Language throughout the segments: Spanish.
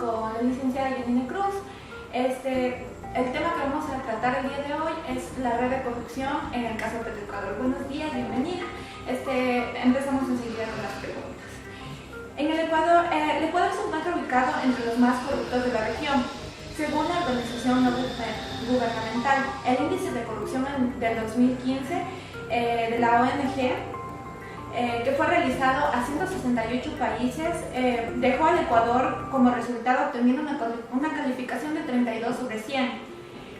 con la licenciada Yanine Cruz. El tema que vamos a tratar el día de hoy es la red de corrupción en el caso de Petroecuador. Buenos días, bienvenida. Empezamos enseguida con las preguntas. En el Ecuador se encuentra ubicado entre los más corruptos de la región. Según la organización no gubernamental, el índice de corrupción del 2015 de la ONG, que fue realizado a 168 países, dejó al Ecuador como resultado obteniendo una calificación de 32 sobre 100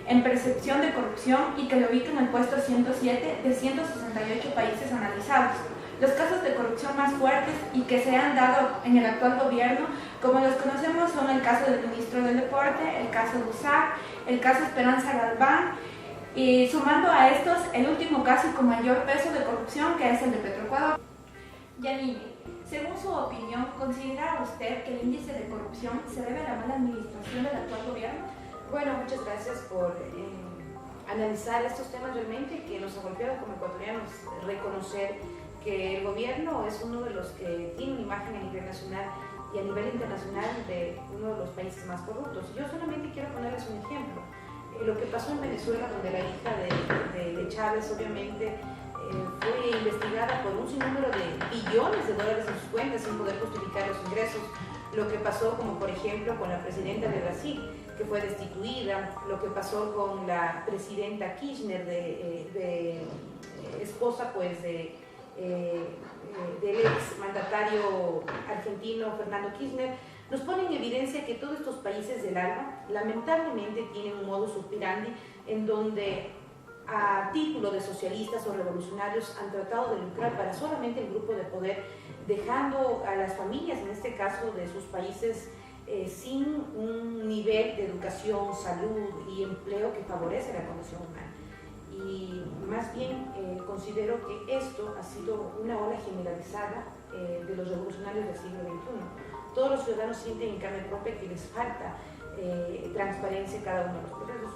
en percepción de corrupción y que lo ubica en el puesto 107 de 168 países analizados. Los casos de corrupción más fuertes y que se han dado en el actual gobierno, como los conocemos, son el caso del ministro del Deporte, el caso de USAC, el caso Esperanza Galván, y sumando a estos el último caso con mayor peso de corrupción, que es el de Petroecuador. Yanine, según su opinión, ¿considera usted que el índice de corrupción se debe a la mala administración del actual gobierno? Bueno, muchas gracias por analizar estos temas realmente que nos ha golpeado como ecuatorianos, reconocer que el gobierno es uno de los que tiene una imagen a nivel nacional y a nivel internacional de uno de los países más corruptos. Yo solamente quiero ponerles un ejemplo. Lo que pasó en Venezuela, donde la hija de Chávez obviamente fue investigada por un sinnúmero de billones de dólares en sus cuentas sin poder justificar los ingresos. Lo que pasó, como por ejemplo, con la presidenta de Brasil, que fue destituida. Lo que pasó con la presidenta Kirchner, esposa pues del ex mandatario argentino Fernando Kirchner, nos pone en evidencia que todos estos países del ALBA lamentablemente tienen un modus operandi en donde a título de socialistas o revolucionarios han tratado de lucrar para solamente el grupo de poder, dejando a las familias, en este caso de sus países, sin un nivel de educación, salud y empleo que favorece la condición humana. Y más bien considero que esto ha sido una ola generalizada de los revolucionarios del siglo XXI. Todos los ciudadanos sienten en carne propia que les falta transparencia en cada uno de los procesos.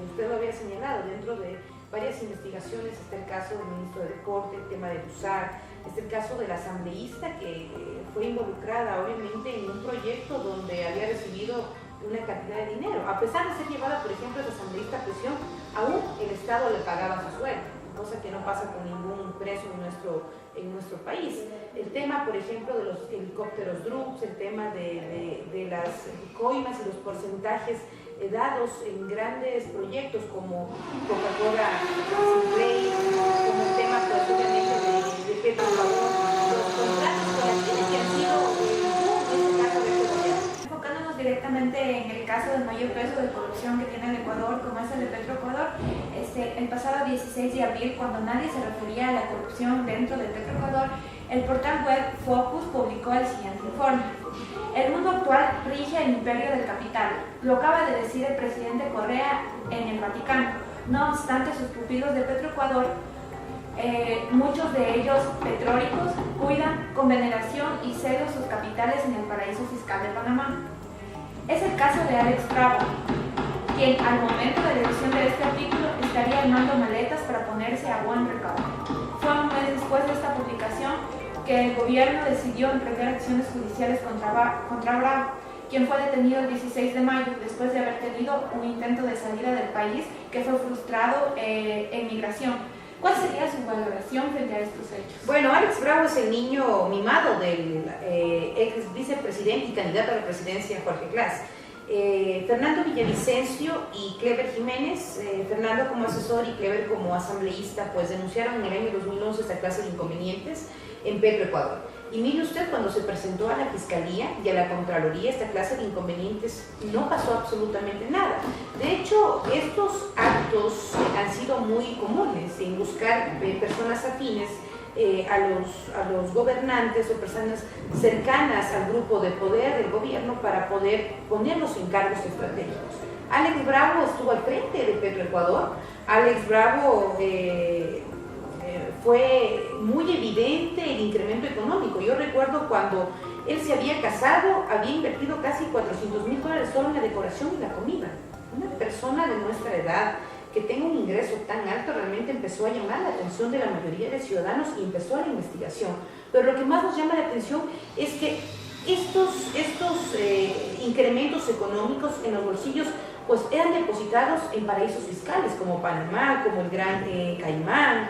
Usted lo había señalado, dentro de varias investigaciones está el caso del ministro de Deporte, el tema de USAC, está el caso de la asambleísta que fue involucrada obviamente en un proyecto donde había recibido una cantidad de dinero. A pesar de ser llevada, por ejemplo, esa asambleísta a prisión, aún el Estado le pagaba su sueldo, cosa que no pasa con ningún preso en nuestro país. El tema, por ejemplo, de los helicópteros Drups, el tema de las coimas y los porcentajes dados en grandes proyectos como Coca-Cola, Play, como el tema pues, obviamente de Petroecuador, los contratos con la China que han sido en este caso de este gobierno. Enfocándonos directamente en el caso del mayor peso de corrupción que tiene el Ecuador, como es el de Petroecuador, el pasado 16 de abril, cuando nadie se refería a la corrupción dentro de Petroecuador, el portal web Focus publicó el siguiente informe. El mundo actual rige el imperio del capital, lo acaba de decir el presidente Correa en el Vaticano. No obstante, sus pupilos de Petroecuador, muchos de ellos petrólicos, cuidan con veneración y celo sus capitales en el paraíso fiscal de Panamá. Es el caso de Alex Bravo, quien al momento de la edición de este artículo estaría armando maletas para ponerse a buen recaudo. Fue un mes después de esta publicación que el gobierno decidió emprender acciones judiciales contra Bravo, quien fue detenido el 16 de mayo después de haber tenido un intento de salida del país que fue frustrado en migración. ¿Cuál sería su valoración frente a estos hechos? Bueno, Alex Bravo es el niño mimado del ex vicepresidente y candidato a la presidencia Jorge Glass. Fernando Villavicencio y Clever Jiménez, Fernando como asesor y Clever como asambleísta, pues denunciaron en el año 2011 esta clase de inconvenientes en Petroecuador. Y mire usted, cuando se presentó a la Fiscalía y a la Contraloría esta clase de inconvenientes, no pasó absolutamente nada. De hecho, estos actos han sido muy comunes en buscar personas afines a los gobernantes o personas cercanas al grupo de poder del gobierno para poder ponerlos en cargos estratégicos. Alex Bravo estuvo al frente de Petroecuador. Alex Bravo fue muy evidente el incremento económico. Yo recuerdo cuando él se había casado, había invertido casi $400,000 solo en la decoración y la comida. Una persona de nuestra edad que tenga un ingreso tan alto realmente empezó a llamar la atención de la mayoría de ciudadanos y empezó la investigación. Pero lo que más nos llama la atención es que estos incrementos económicos en los bolsillos pues eran depositados en paraísos fiscales como Panamá, como el Gran Caimán,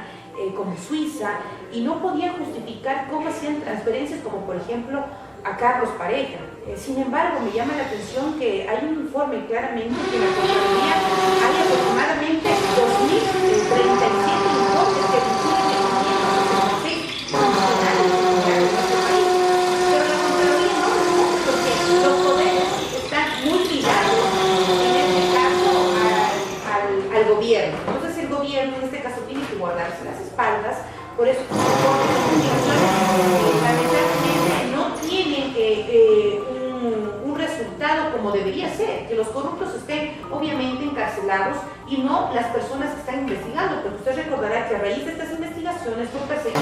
como Suiza, y no podían justificar cómo hacían transferencias como por ejemplo a Carlos Pareja. Sin embargo, me llama la atención que hay un informe claramente que en la Contraloría hay aproximadamente 2.037 informes que vinculan economía funcionales en nuestro país. Pero la Contraloría no responde porque los poderes están muy ligados, en este caso, al gobierno. Entonces el gobierno en este caso tiene que guardarse las espaldas, por eso lamentablemente no tienen un resultado como debería ser, que los corruptos estén obviamente encarcelados y no las personas que están investigando, porque usted recordará que a raíz de estas investigaciones fue perseguido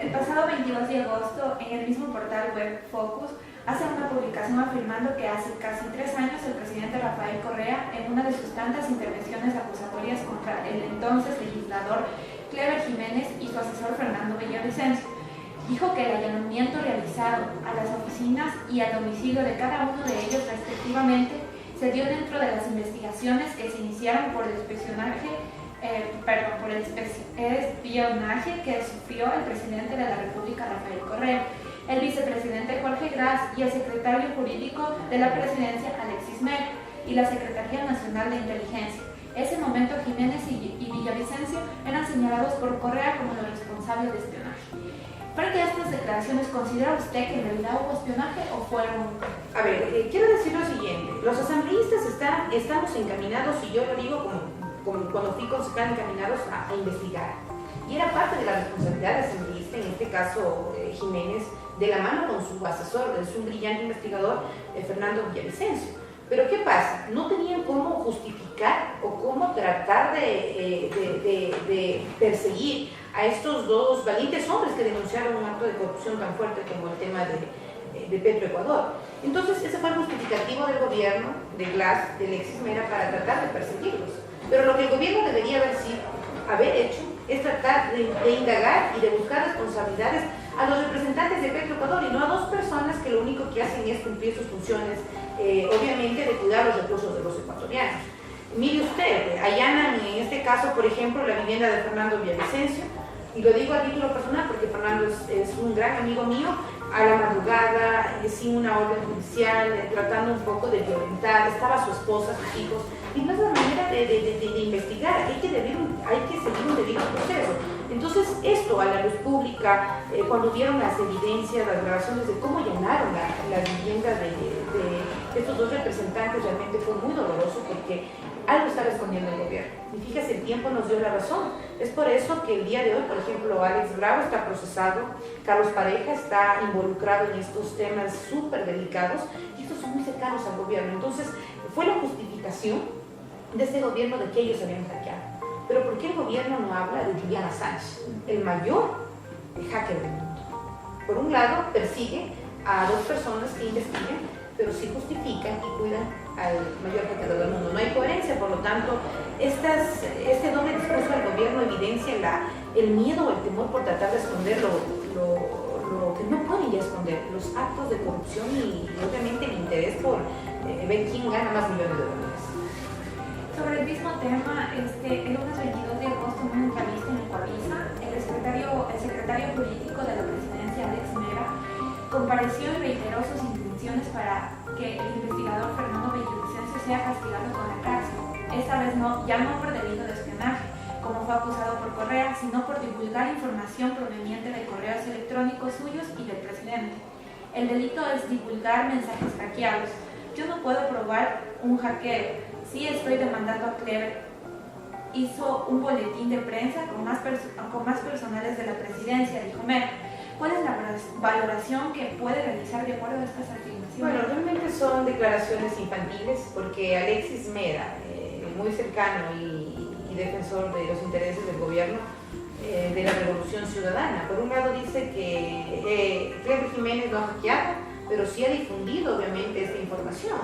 el pasado 22 de agosto, en el mismo portal web Focus, hace una publicación afirmando que hace casi 3 años el presidente Rafael Correa, en una de sus tantas intervenciones acusatorias contra el entonces legislador Cleber Jiménez y su asesor Fernando Villavicencio, dijo que el allanamiento realizado a las oficinas y al domicilio de cada uno de ellos respectivamente se dio dentro de las investigaciones que se iniciaron por el espionaje que sufrió el presidente de la República, Rafael Correa, el vicepresidente Jorge Gras y el secretario jurídico de la presidencia, Alexis Mera, y la Secretaría Nacional de Inteligencia. Ese momento Jiménez y Villavicencio eran señalados por Correa como los responsables de espionaje. Frente a estas declaraciones, ¿considera usted que en realidad hubo espionaje o fueron...? A ver, quiero decir lo siguiente. Los asambleístas estamos encaminados, y yo lo digo como cuando fui concejal, encaminados a investigar. Y era parte de la responsabilidad del asambleísta, en este caso Jiménez, de la mano con su asesor, es un brillante investigador, Fernando Villavicencio. Pero ¿qué pasa? No tenían cómo justificar o cómo tratar de perseguir a estos dos valientes hombres que denunciaron un acto de corrupción tan fuerte como el tema de Petroecuador. Entonces ese fue el justificativo del gobierno, de Glas, de Alexis Mera, para tratar de perseguirlos. Pero lo que el gobierno debería haber hecho es tratar de indagar y de buscar responsabilidades a los representantes de Petroecuador y no a dos personas que lo único que hacen es cumplir sus funciones, obviamente de cuidar los recursos de los ecuatorianos. Mire usted, allanan en este caso, por ejemplo, la vivienda de Fernando Villavicencio, y lo digo a título personal porque Fernando es un gran amigo mío, a la madrugada, sin una orden judicial, tratando un poco de violentar, estaba su esposa, sus hijos, y no es la manera de investigar, hay que seguir un debido proceso. Entonces esto a la luz pública, cuando vieron las evidencias, las grabaciones de cómo allanaron la vivienda de estos dos representantes, realmente fue muy doloroso porque algo estaba escondiendo el gobierno. Y fíjese, el tiempo nos dio la razón. Es por eso que el día de hoy, por ejemplo, Alex Bravo está procesado, Carlos Pareja está involucrado en estos temas súper delicados y estos son muy cercanos al gobierno. Entonces, fue la justificación de este gobierno de que ellos habían hackeado. Pero ¿por qué el gobierno no habla de Julian Assange, el mayor hacker del mundo? Por un lado, persigue a dos personas que investigan, pero sí justifican y cuidan al mayor hacker del mundo. No hay coherencia, por lo tanto, este doble discurso del gobierno evidencia el miedo o el temor por tratar de esconder lo que no pueden ya esconder, los actos de corrupción y obviamente el interés por ver quién gana más millones de dólares. Sobre el mismo tema, el lunes 22 de agosto, en una entrevista en Ecuavisa, el secretario jurídico de la presidencia, Alex Mera, compareció y reiteró sus intenciones para que el investigador Fernando Villavicencio sea castigado con la cárcel. Esta vez ya no por delito de espionaje, como fue acusado por Correa, sino por divulgar información proveniente de correos electrónicos suyos y del presidente. El delito es divulgar mensajes hackeados. Yo no puedo probar un hackeo. Sí estoy demandando a Cleber. Hizo un boletín de prensa con más personales de la presidencia, dijo Mera. ¿Cuál es la valoración que puede realizar de acuerdo a estas afirmaciones? Bueno, realmente son declaraciones infantiles porque Alexis Mera, muy cercano y defensor de los intereses del gobierno, de la Revolución Ciudadana, por un lado dice que Cleber Jiménez lo ha hackeado, pero sí ha difundido obviamente esta información.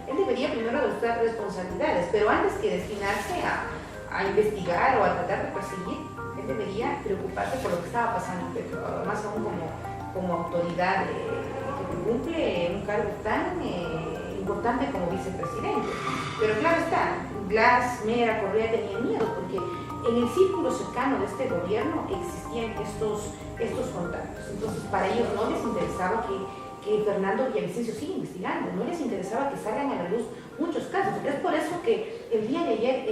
Él debería primero adoptar responsabilidades, pero antes que destinarse a investigar o a tratar de perseguir, él debería preocuparse por lo que estaba pasando en Petroecuador, más aún como autoridad que cumple un cargo tan importante como vicepresidente. Pero claro está, Glass, Mera, Correa tenían miedo porque en el círculo cercano de este gobierno existían estos contactos. Entonces para ellos no les interesaba que Fernando Villavicencio siga investigando, no les interesaba que salgan a la luz muchos casos. Es por eso que el día de ayer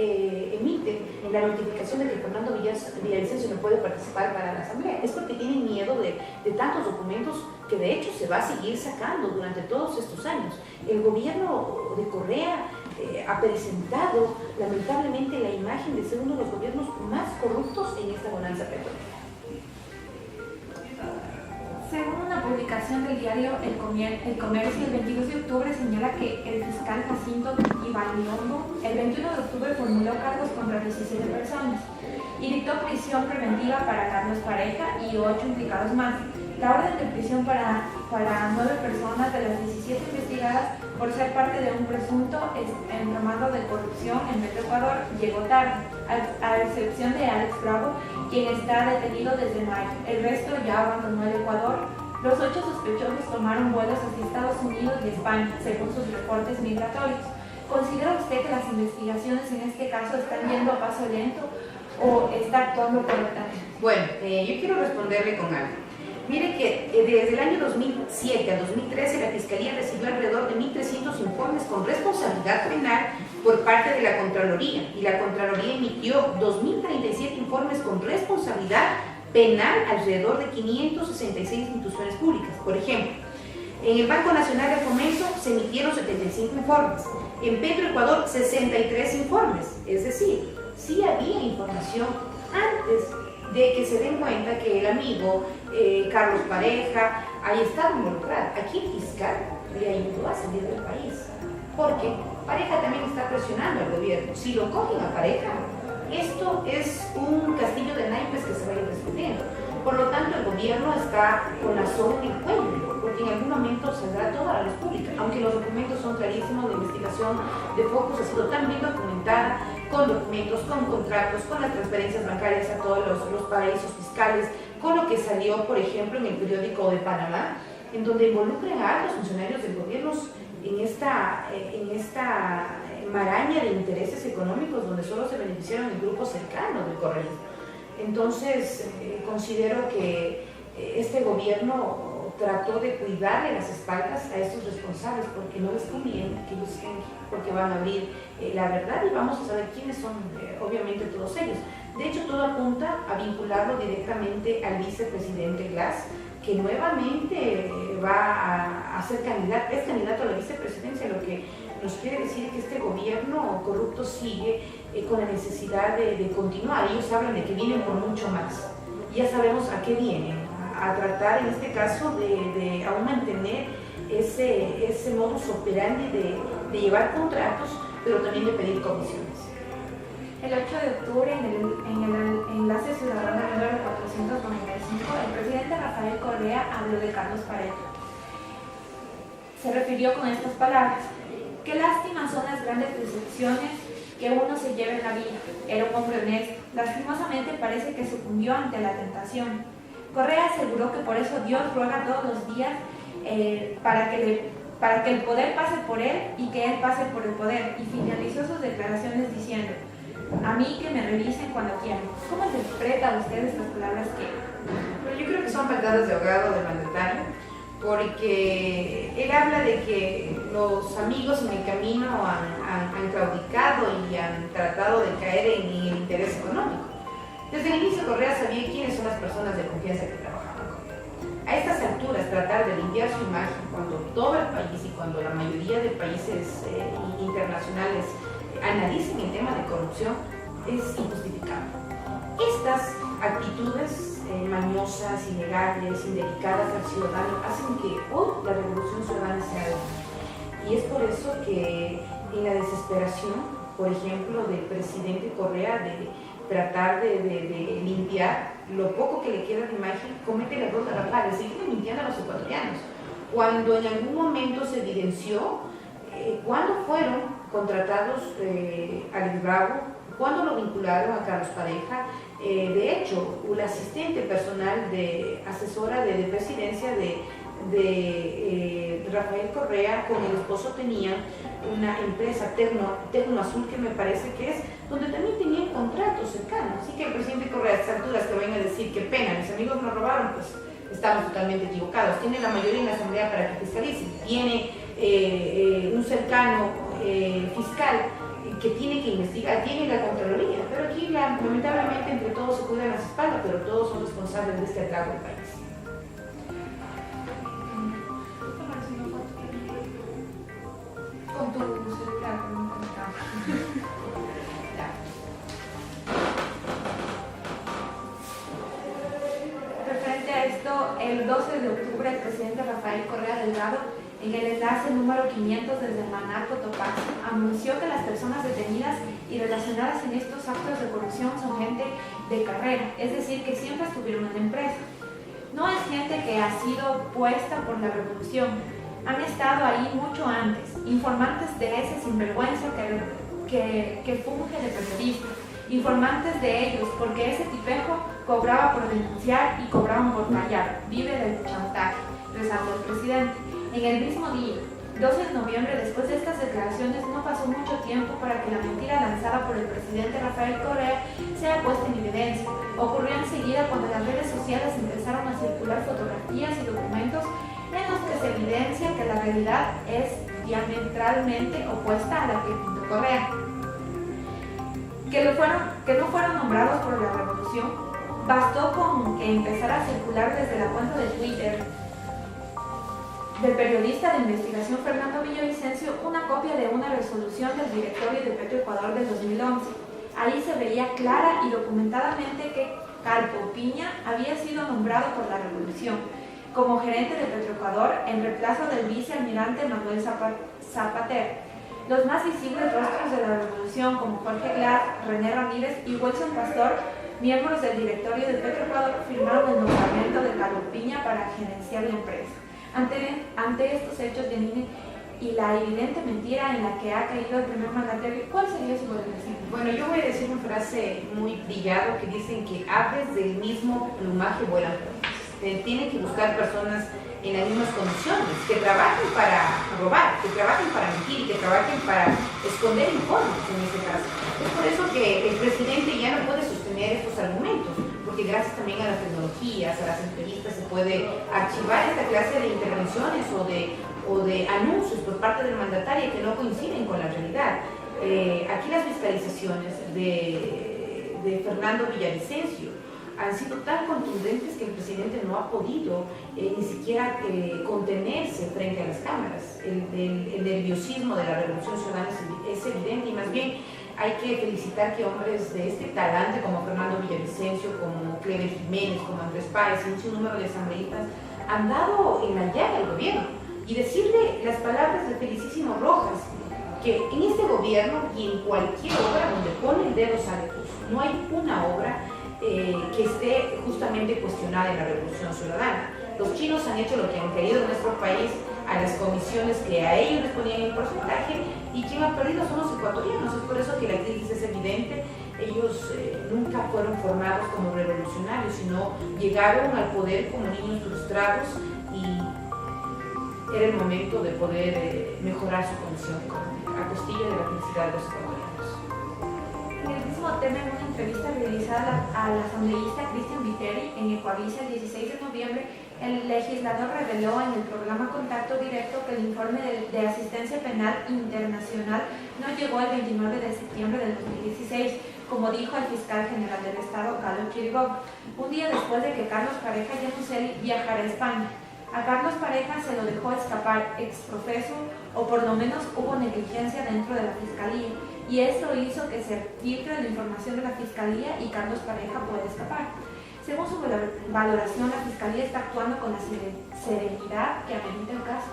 emiten la notificación de que Fernando Villavicencio no puede participar para la asamblea. Es porque tienen miedo de tantos documentos que de hecho se va a seguir sacando durante todos estos años. El gobierno de Correa ha presentado lamentablemente la imagen de ser uno de los gobiernos más corruptos en esta bonanza petrolera. Según una publicación del diario El Comercio, el 22 de octubre señala que el fiscal Jacinto Ibañongo el 21 de octubre formuló cargos contra 17 personas y dictó prisión preventiva para Carlos Pareja y 8 implicados más. La orden de prisión para 9 personas de las 17 investigadas por ser parte de un presunto entramado de corrupción en Petroecuador llegó tarde, a excepción de Alex Bravo, quien está detenido desde mayo. El resto ya abandonó el Ecuador. Los 8 sospechosos tomaron vuelos hacia Estados Unidos y España, según sus reportes migratorios. ¿Considera usted que las investigaciones en este caso están yendo a paso lento o está actuando correctamente? Bueno, yo quiero responderle con algo. Mire que desde el año 2007 a 2013 la Fiscalía recibió alrededor de 1.300 informes con responsabilidad penal por parte de la Contraloría y la Contraloría emitió 2.037 informes con responsabilidad penal alrededor de 566 instituciones públicas. Por ejemplo, en el Banco Nacional de Fomento se emitieron 75 informes, en Petroecuador 63 informes, es decir, sí había información antes de que se den cuenta que el amigo Carlos Pareja haya estado involucrado. Aquí el fiscal le ayudó a salir del país, porque Pareja también está presionando al gobierno. Si lo cogen a Pareja, esto es un castillo de naipes que se va a ir discutiendo. Por lo tanto, el gobierno está con la soga en el cuello, porque en algún momento saldrá toda la luz pública, aunque los documentos son clarísimos, la investigación de Focus ha sido tan bien documentada, con documentos, con contratos, con las transferencias bancarias a todos los paraísos fiscales, con lo que salió, por ejemplo, en el periódico de Panamá, en donde involucran a altos funcionarios del gobierno en esta maraña de intereses económicos donde solo se beneficiaron el grupo cercano del correísmo. Entonces, considero que este gobierno trató de cuidarle las espaldas a estos responsables porque no les conviene que ellos estén, porque van a abrir la verdad y vamos a saber quiénes son, obviamente, todos ellos. De hecho, todo apunta a vincularlo directamente al vicepresidente Glass, que nuevamente va a ser candidato, es candidato a la vicepresidencia, lo que nos quiere decir que este gobierno corrupto sigue con la necesidad de continuar. Ellos hablan de que vienen por mucho más. Ya sabemos a qué vienen, a tratar en este caso de aún mantener ese modus operandi de llevar contratos, pero también de pedir comisiones. El 8 de octubre, en el enlace ciudadano número 495, el presidente Rafael Correa habló de Carlos Pareja. Se refirió con estas palabras: qué lástima son las grandes decepciones que uno se lleva en la vida. Era un hombre honesto. Lastimosamente parece que sucumbió ante la tentación. Correa aseguró que por eso Dios ruega todos los días para que el poder pase por él y que él pase por el poder, y finalizó sus declaraciones diciendo: a mí que me revisen cuando quieran. ¿Cómo interpreta usted estas palabras que...? Yo creo que son patadas de ahogado del mandatario, porque él habla de que los amigos en el camino han claudicado y han tratado de caer en el interés económico. Desde el inicio Correa sabía quiénes son las personas de confianza que trabajaban con él. A estas alturas, tratar de limpiar su imagen cuando todo el país y cuando la mayoría de países internacionales analicen el tema de corrupción es injustificable. Estas actitudes mañosas, ilegales, indelicadas al ciudadano hacen que hoy la revolución ciudadana sea de. Y es por eso que en la desesperación, por ejemplo, del presidente Correa de tratar de limpiar lo poco que le queda de imagen, comete el error garrafal de seguir mintiendo a los ecuatorianos, cuando en algún momento se evidenció cuándo fueron contratados Alex Bravo, cuando lo vincularon a Carlos Pareja, de hecho, la asistente personal de asesora de presidencia de Rafael Correa con el esposo tenían una empresa Tecno Azul, que me parece que es, donde también tenían contratos cercanos. Así que el presidente Correa a estas alturas que venga a decir qué pena, mis amigos nos robaron, pues estamos totalmente equivocados. Tiene la mayoría en la asamblea para que fiscalice, tiene un cercano fiscal que tiene que investigar, tiene la Contraloría, pero aquí lamentablemente entre todos se cuidan las espaldas, pero todos son responsables de este atraco del país. Con tu celular, referente a esto, el 12 de octubre el presidente Rafael Correa Delgado, en el enlace número 500 desde el Manar Cotopaxi, anunció que las personas detenidas y relacionadas en estos actos de corrupción son gente de carrera, es decir, que siempre estuvieron en la empresa. No es gente que ha sido puesta por la revolución, han estado ahí mucho antes, informantes de ese sinvergüenza que funge de periodista, informantes de ellos, porque ese tipejo cobraba por denunciar y cobraban por callar, vive del chantaje, resaltó el presidente. En el mismo día, 12 de noviembre, después de estas declaraciones, no pasó mucho tiempo para que la mentira lanzada por el presidente Rafael Correa sea puesta en evidencia. Ocurrió enseguida cuando las redes sociales empezaron a circular fotografías y documentos en los que se evidencia que la realidad es diametralmente opuesta a la que pintó Correa. Que no fueron nombrados por la revolución, bastó con que empezara a circular desde la cuenta de Twitter del periodista de investigación Fernando Villavicencio una copia de una resolución del directorio de Petroecuador del 2011. Ahí se veía clara y documentadamente que Calpo Piña había sido nombrado por la revolución como gerente de Petroecuador en reemplazo del vicealmirante Manuel Zapatero. Los más visibles rostros de la revolución, como Jorge Glass, René Ramírez y Wilson Pastor, miembros del directorio de Petroecuador, firmaron el nombramiento de Calpo Piña para gerenciar la empresa. Ante estos hechos, Janine, y la evidente mentira en la que ha caído el primer mandatario, ¿cuál sería su valoración? Bueno, yo voy a decir una frase muy trillada que dicen que aves del mismo plumaje vuelan. Tienen que buscar personas en las mismas condiciones, que trabajen para robar, que trabajen para mentir y que trabajen para esconder informes en este caso. Es por eso que el presidente ya no puede sostener estos argumentos, porque gracias también a las tecnologías, a las entrevistas, se puede archivar esta clase de intervenciones o de anuncios por parte del mandatario que no coinciden con la realidad. Aquí las fiscalizaciones de Fernando Villavicencio han sido tan contundentes que el presidente no ha podido ni siquiera contenerse frente a las cámaras. El nerviosismo de la Revolución Ciudadana es evidente, y más bien hay que felicitar que hombres de este talante como Fernando Villavicencio, como Cleber Jiménez, como Andrés Páez y un sinnúmero de asambleístas han dado en la llaga al gobierno, y decirle las palabras del felicísimo Rojas, que en este gobierno y en cualquier obra donde pone el dedo sale luz. No hay una obra que esté justamente cuestionada en la Revolución Ciudadana. Los chinos han hecho lo que han querido en nuestro país, a las comisiones que a ellos les ponían el porcentaje, y quien ha perdido son los ecuatorianos. Es por eso que la crisis es evidente. Ellos nunca fueron formados como revolucionarios, sino llegaron al poder como niños frustrados, y era el momento de poder mejorar su condición económica a costilla de la felicidad de los ecuatorianos. En el mismo tema, en una entrevista realizada al asambleísta Cristian Viteri en Ecuavisa el 16 de noviembre, el legislador reveló en el programa Contacto Directo que el informe de asistencia penal internacional no llegó el 29 de septiembre del 2016, como dijo el fiscal general del Estado, Carlos Chirigó, un día después de que Carlos Pareja Yamuseli viajara a España. A Carlos Pareja se lo dejó escapar exprofeso, o por lo menos hubo negligencia dentro de la fiscalía, y esto hizo que se filtre la información de la fiscalía y Carlos Pareja puede escapar. Según su valoración, la fiscalía está actuando con la serenidad que amerita el caso.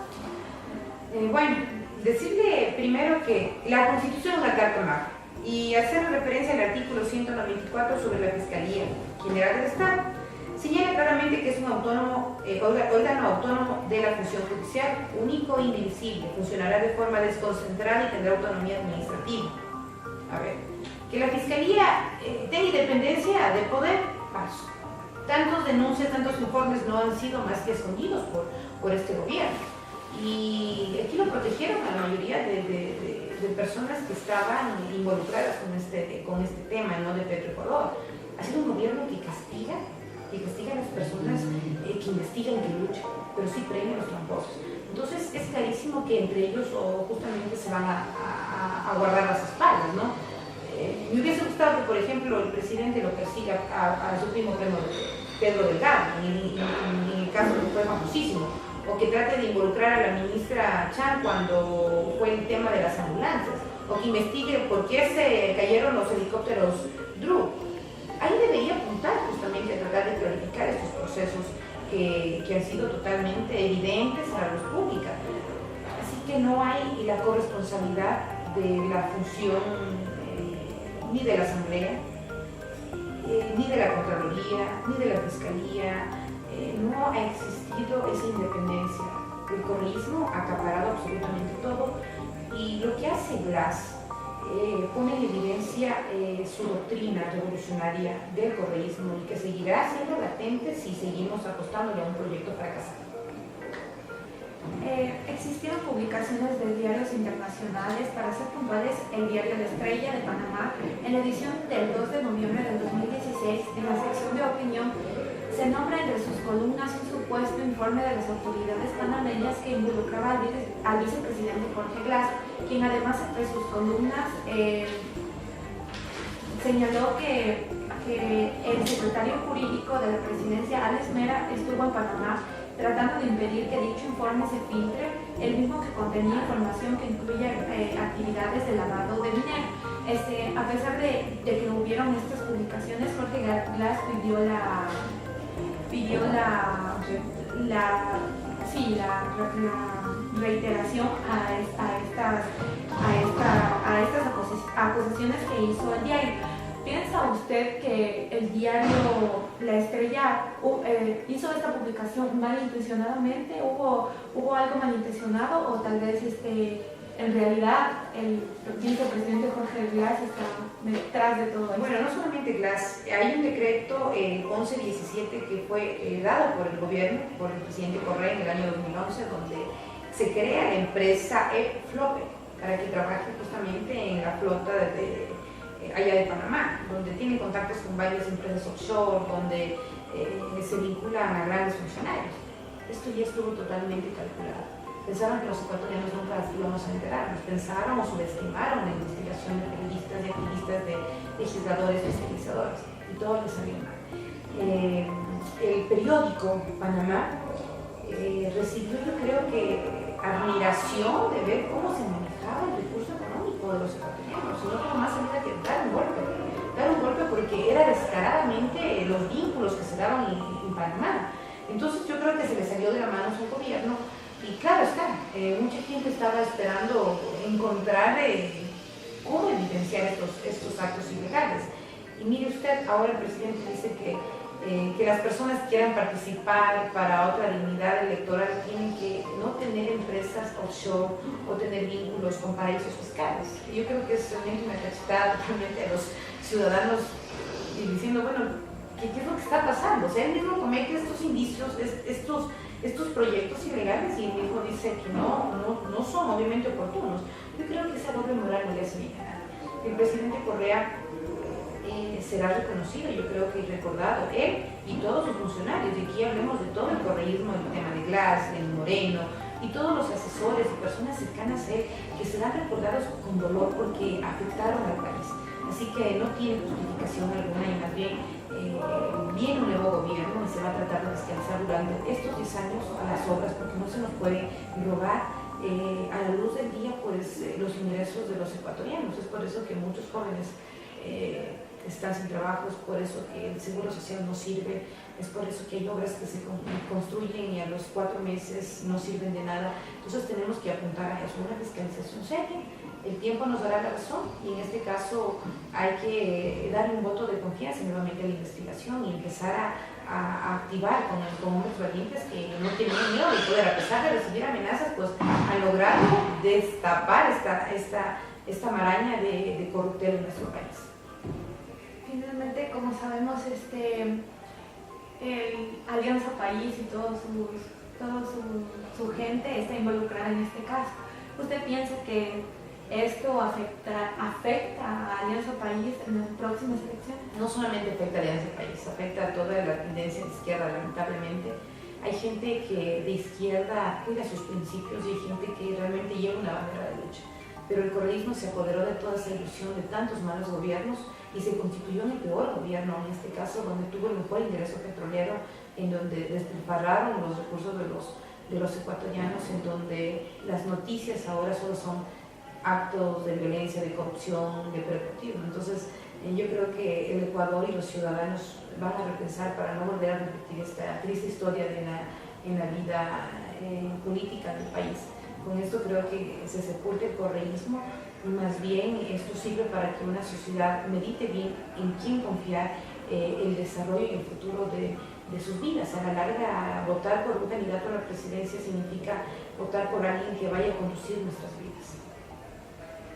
Bueno, decirle primero que la Constitución es una carta magna, y hacer referencia al artículo 194 sobre la Fiscalía General del Estado, señala claramente que es un órgano autónomo de la función judicial, único e indivisible, funcionará de forma desconcentrada y tendrá autonomía administrativa. A ver, que la Fiscalía tenga independencia de poder, paso. Tantos denuncias, tantos informes no han sido más que escondidos por este gobierno. Y aquí lo protegieron a la mayoría de personas que estaban involucradas con este tema, ¿no?, de Petroecuador. Ha sido un gobierno que castiga a las personas que investigan, que luchan, pero sí premia a los tramposos. Entonces es clarísimo que entre ellos justamente se van a guardar las espaldas, ¿no? Me hubiese gustado que, por ejemplo, el presidente lo persiga a su primo Pedro Delgado, en el caso que fue famosísimo, o que trate de involucrar a la ministra Chan cuando fue el tema de las ambulancias, o que investigue por qué se cayeron los helicópteros Drew. Ahí debería apuntar justamente a tratar de clarificar estos procesos que han sido totalmente evidentes a la luz pública. Así que no hay la corresponsabilidad de la función ni de la Asamblea, ni de la Contraloría, ni de la Fiscalía. No ha existido esa independencia. El correísmo ha acaparado absolutamente todo, y lo que hace Glass pone en evidencia su doctrina revolucionaria del correísmo, y que seguirá siendo latente si seguimos apostándole a un proyecto fracasado. Existieron publicaciones de diarios internacionales, para ser puntuales, el diario La Estrella de Panamá, en la edición del 2 de noviembre del 2016, en la sección de opinión, se nombra entre sus columnas un supuesto informe de las autoridades panameñas que involucraba al vicepresidente Jorge Glass, quien además entre sus columnas señaló que el secretario jurídico de la presidencia, Alex Mera, estuvo en Panamá tratando de impedir que dicho informe se filtre, el mismo que contenía información que incluye actividades de lavado de dinero. A pesar de que hubieron estas publicaciones, Jorge Glass pidió la reiteración a estas acusaciones que hizo el diario. ¿Piensa usted que el diario La Estrella hizo esta publicación malintencionadamente? ¿Hubo algo malintencionado, o tal vez en realidad el vicepresidente Jorge Glass está detrás de todo esto? Bueno, no solamente Glass, hay un decreto 1117 que fue dado por el gobierno, por el presidente Correa en el año 2011, donde se crea la empresa Flope para que trabaje justamente en la flota allá de Panamá, donde tienen contactos con varias empresas offshore, donde se vinculan a grandes funcionarios. Esto ya estuvo totalmente calculado. Pensaban que los ecuatorianos nunca íbamos a enterarnos, pensaron o subestimaron la investigación de periodistas, de activistas, de legisladores, de fiscalizadores, y todo les salió mal. El periódico Panamá recibió, yo creo que, admiración de ver cómo se manejaba el recurso económico de los ecuatorianos. No nada más había que dar un golpe porque era descaradamente los vínculos que se daban en Panamá. Entonces yo creo que se le salió de la mano a su gobierno, y claro está, mucha gente estaba esperando encontrar cómo evidenciar estos actos ilegales. Y mire usted, ahora el presidente dice que las personas que quieran participar para otra dignidad electoral tienen que no tener empresas offshore o tener vínculos con paraísos fiscales. Y yo creo que es realmente una cachetada totalmente a los ciudadanos, y diciendo, bueno, ¿qué es lo que está pasando? O sea, él mismo comete estos indicios, estos proyectos ilegales, y él mismo dice que no son obviamente oportunos. Yo creo que esa doble moral no le hace bien a nadie. El presidente Correa será reconocido, yo creo que recordado, él y todos sus funcionarios. Y aquí hablemos de todo el correísmo, el tema de Glass, de Moreno, y todos los asesores y personas cercanas a él, que serán recordados con dolor porque afectaron al país. Así que no tiene justificación alguna, y más bien viene un nuevo gobierno y se va a tratar de descansar durante estos 10 años a las obras, porque no se nos puede robar a la luz del día pues, los ingresos de los ecuatorianos. Es por eso que muchos jóvenes están sin trabajo, es por eso que el seguro social no sirve, es por eso que hay obras que se construyen y a los 4 meses no sirven de nada. Entonces tenemos que apuntar a eso, una fiscalización seria. El tiempo nos dará la razón, y en este caso hay que darle un voto de confianza nuevamente a la investigación y empezar a activar con hombres valientes que no tenían miedo de poder, a pesar de recibir amenazas, pues han logrado destapar esta maraña de corruptela en nuestro país. Finalmente, como sabemos, el Alianza País y toda su gente está involucrada en este caso. ¿Usted piensa que esto afecta a Alianza País en las próximas elecciones? No solamente afecta a Alianza País, afecta a toda la tendencia de izquierda, lamentablemente. Hay gente que de izquierda cuida sus principios y hay gente que realmente lleva una bandera de lucha. Pero el correísmo se apoderó de toda esa ilusión de tantos malos gobiernos y se constituyó en el peor gobierno, en este caso, donde tuvo el mejor ingreso petrolero, en donde despilfarraron los recursos de los ecuatorianos, en donde las noticias ahora solo son actos de violencia, de corrupción, de perpetuismo. Entonces, yo creo que el Ecuador y los ciudadanos van a repensar para no volver a repetir esta triste historia en la vida política del país. Con esto creo que se sepulte el correísmo y más bien esto sirve para que una sociedad medite bien en quién confiar el desarrollo y el futuro de sus vidas. A la larga, votar por un candidato a la presidencia significa votar por alguien que vaya a conducir nuestras vidas.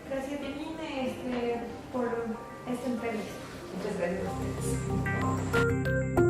Gracias, Janine, por esta entrevista. Muchas gracias a ustedes.